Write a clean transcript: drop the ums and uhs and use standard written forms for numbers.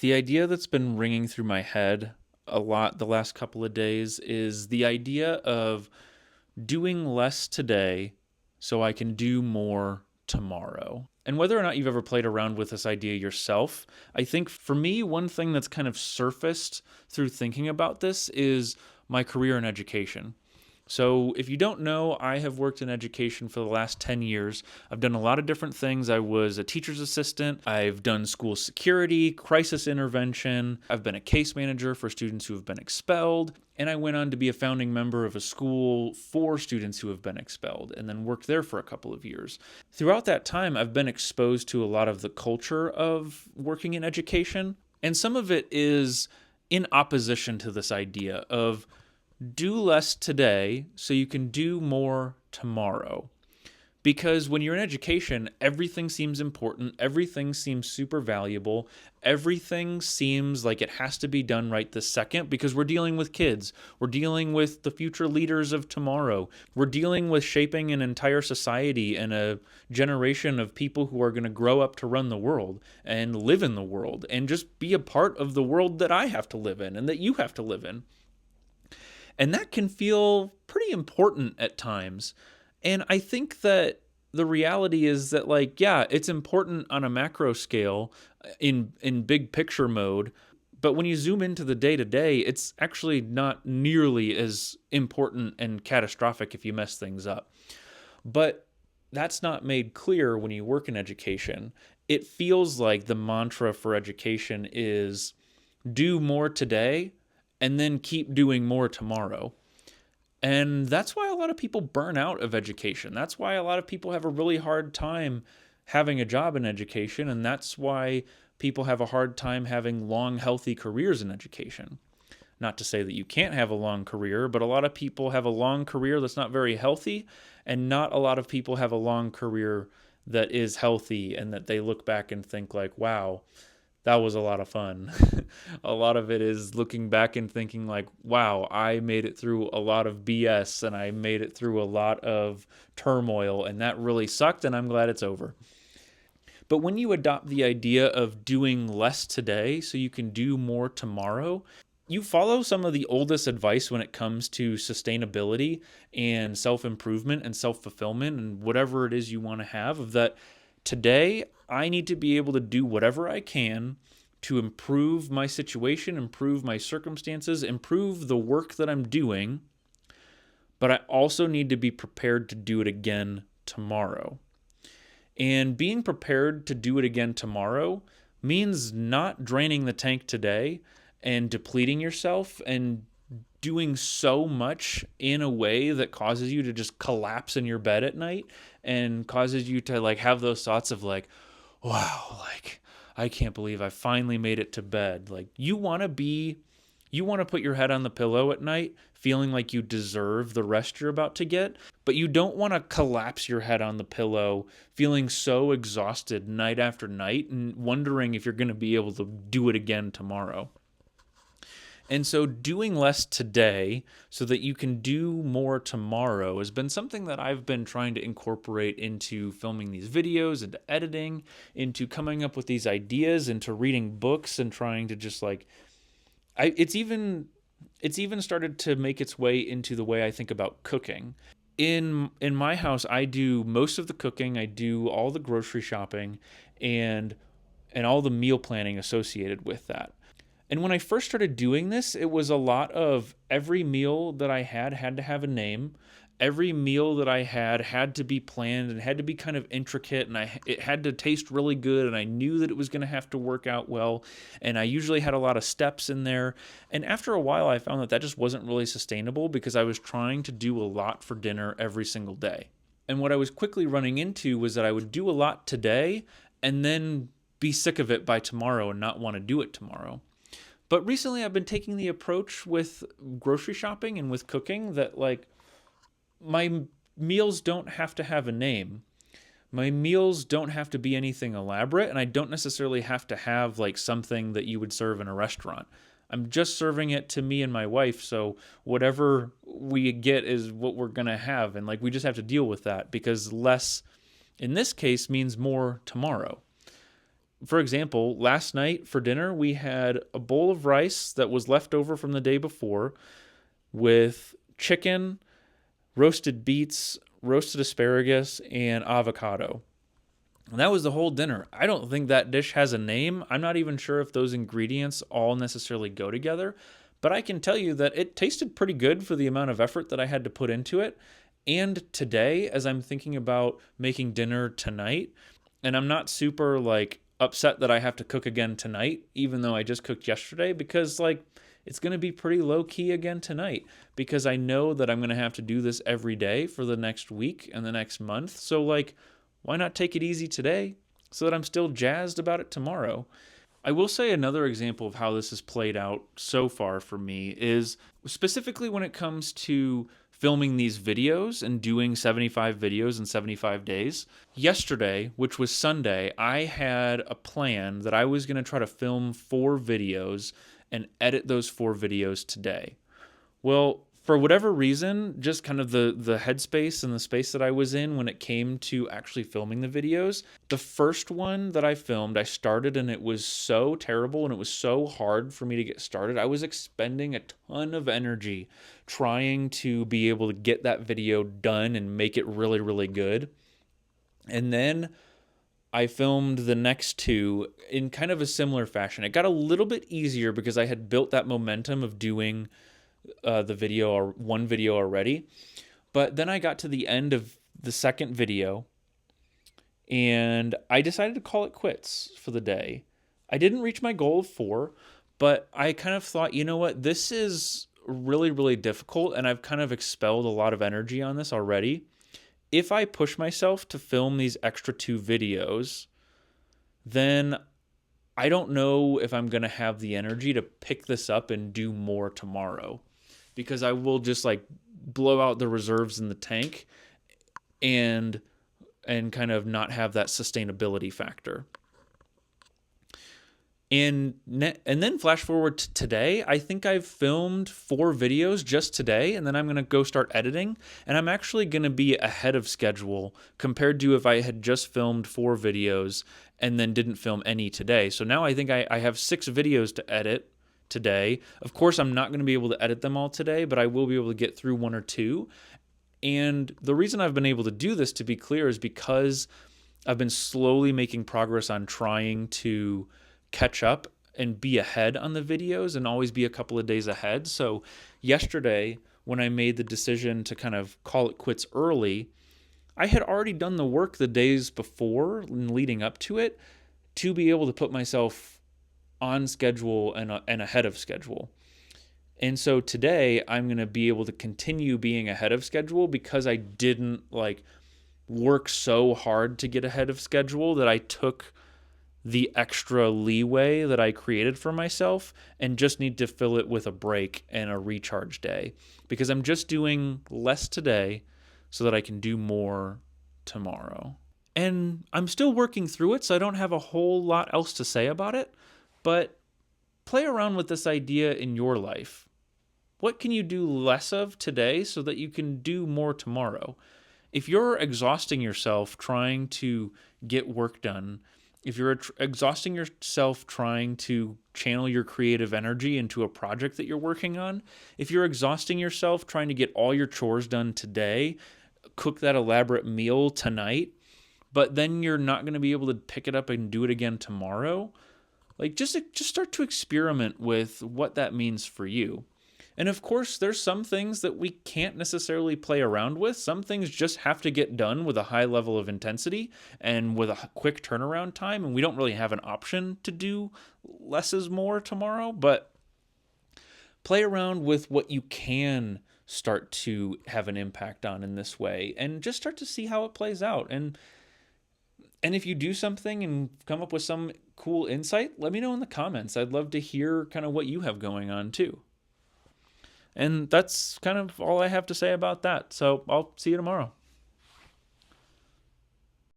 The idea that's been ringing through my head a lot the last couple of days is the idea of doing less today so I can do more tomorrow. And whether or not you've ever played around with this idea yourself, I think for me, one thing that's kind of surfaced through thinking about this is my career in education. So, if you don't know, I have worked in education for the last 10 years. I've done a lot of different things. I was a teacher's assistant. I've done school security, crisis intervention. I've been a case manager for students who have been expelled. And I went on to be a founding member of a school for students who have been expelled and then worked there for a couple of years. Throughout that time, I've been exposed to a lot of the culture of working in education. And some of it is in opposition to this idea of do less today so you can do more tomorrow. Because when you're in education, everything seems important, everything seems super valuable, everything seems like it has to be done right this second because we're dealing with kids, we're dealing with the future leaders of tomorrow, we're dealing with shaping an entire society and a generation of people who are going to grow up to run the world and live in the world and just be a part of the world that I have to live in and that you have to live in. And that can feel pretty important at times. And I think that the reality is that, like, yeah, it's important on a macro scale in big picture mode. But when you zoom into the day to day, it's actually not nearly as important and catastrophic if you mess things up. But that's not made clear when you work in education. It feels like the mantra for education is do more today and then keep doing more tomorrow. And that's why a lot of people burn out of education. That's why a lot of people have a really hard time having a job in education. And that's why people have a hard time having long, healthy careers in education. Not to say that you can't have a long career, but a lot of people have a long career that's not very healthy. And not a lot of people have a long career that is healthy and that they look back and think like, wow, that was a lot of fun. A lot of it is looking back and thinking like, wow, I made it through a lot of BS and I made it through a lot of turmoil and that really sucked and I'm glad it's over. But when you adopt the idea of doing less today so you can do more tomorrow, you follow some of the oldest advice when it comes to sustainability and self-improvement and self-fulfillment and whatever it is you want to have, of that today I need to be able to do whatever I can to improve my situation, improve my circumstances, improve the work that I'm doing, but I also need to be prepared to do it again tomorrow. And being prepared to do it again tomorrow means not draining the tank today and depleting yourself and doing so much in a way that causes you to just collapse in your bed at night and causes you to like have those thoughts of like, wow, like I can't believe I finally made it to bed. Like you want to put your head on the pillow at night feeling like you deserve the rest you're about to get, but you don't want to collapse your head on the pillow feeling so exhausted night after night and wondering if you're going to be able to do it again tomorrow. And so doing less today so that you can do more tomorrow has been something that I've been trying to incorporate into filming these videos, into editing, into coming up with these ideas, into reading books and trying to just like it's even started to make its way into the way I think about cooking. In my house, I do most of the cooking, I do all the grocery shopping and all the meal planning associated with that. And when I first started doing this, it was a lot of every meal that I had to have a name. Every meal that I had to be planned and had to be kind of intricate and it had to taste really good and I knew that it was going to have to work out well. And I usually had a lot of steps in there. And after a while, I found that just wasn't really sustainable because I was trying to do a lot for dinner every single day. And what I was quickly running into was that I would do a lot today and then be sick of it by tomorrow and not want to do it tomorrow. But recently I've been taking the approach with grocery shopping and with cooking that like my meals don't have to have a name. My meals don't have to be anything elaborate, and I don't necessarily have to have like something that you would serve in a restaurant. I'm just serving it to me and my wife, so whatever we get is what we're going to have, and like we just have to deal with that because less in this case means more tomorrow. for example, last night for dinner, we had a bowl of rice that was left over from the day before with chicken, roasted beets, roasted asparagus, and avocado. And that was the whole dinner. I don't think that dish has a name. I'm not even sure if those ingredients all necessarily go together, but I can tell you that it tasted pretty good for the amount of effort that I had to put into it. And today, as I'm thinking about making dinner tonight, and I'm not super like upset that I have to cook again tonight, even though I just cooked yesterday, because like it's going to be pretty low key again tonight because I know that I'm going to have to do this every day for the next week and the next month. So like, why not take it easy today so that I'm still jazzed about it tomorrow? I will say another example of how this has played out so far for me is specifically when it comes to filming these videos and doing 75 videos in 75 days. Yesterday, which was Sunday, I had a plan that I was going to try to film 4 videos and edit those 4 videos today. Well, for whatever reason, just kind of the headspace and the space that I was in when it came to actually filming the videos, the first one that I filmed, I started and it was so terrible and it was so hard for me to get started. I was expending a ton of energy trying to be able to get that video done and make it really, really good. And then I filmed the next 2 in kind of a similar fashion. It got a little bit easier because I had built that momentum of doing the video or one video already. But then I got to the end of the second video and I decided to call it quits for the day. I didn't reach my goal of 4, but I kind of thought, you know what, this is really, really difficult and I've kind of expelled a lot of energy on this already. If I push myself to film these extra 2 videos, then I don't know if I'm going to have the energy to pick this up and do more tomorrow because I will just like blow out the reserves in the tank and kind of not have that sustainability factor. And then flash forward to today, I think I've filmed 4 videos just today, and then I'm going to go start editing, and I'm actually going to be ahead of schedule compared to if I had just filmed 4 videos and then didn't film any today. So now I think I have 6 videos to edit today. Of course, I'm not going to be able to edit them all today, but I will be able to get through 1 or 2. And the reason I've been able to do this, to be clear, is because I've been slowly making progress on trying to catch up and be ahead on the videos and always be a couple of days ahead. So yesterday, when I made the decision to kind of call it quits early, I had already done the work the days before and leading up to it to be able to put myself on schedule and ahead of schedule. And so today I'm going to be able to continue being ahead of schedule because I didn't like work so hard to get ahead of schedule that I took the extra leeway that I created for myself and just need to fill it with a break and a recharge day because I'm just doing less today so that I can do more tomorrow. And I'm still working through it, so I don't have a whole lot else to say about it, but play around with this idea in your life. What can you do less of today so that you can do more tomorrow? If you're exhausting yourself trying to get work done, if you're exhausting yourself trying to channel your creative energy into a project that you're working on, if you're exhausting yourself trying to get all your chores done today, cook that elaborate meal tonight, but then you're not going to be able to pick it up and do it again tomorrow, like just start to experiment with what that means for you. And of course, there's some things that we can't necessarily play around with. Some things just have to get done with a high level of intensity and with a quick turnaround time. And we don't really have an option to do less is more tomorrow. But play around with what you can start to have an impact on in this way and just start to see how it plays out. And if you do something and come up with some cool insight, let me know in the comments. I'd love to hear kind of what you have going on too. And that's kind of all I have to say about that. So I'll see you tomorrow.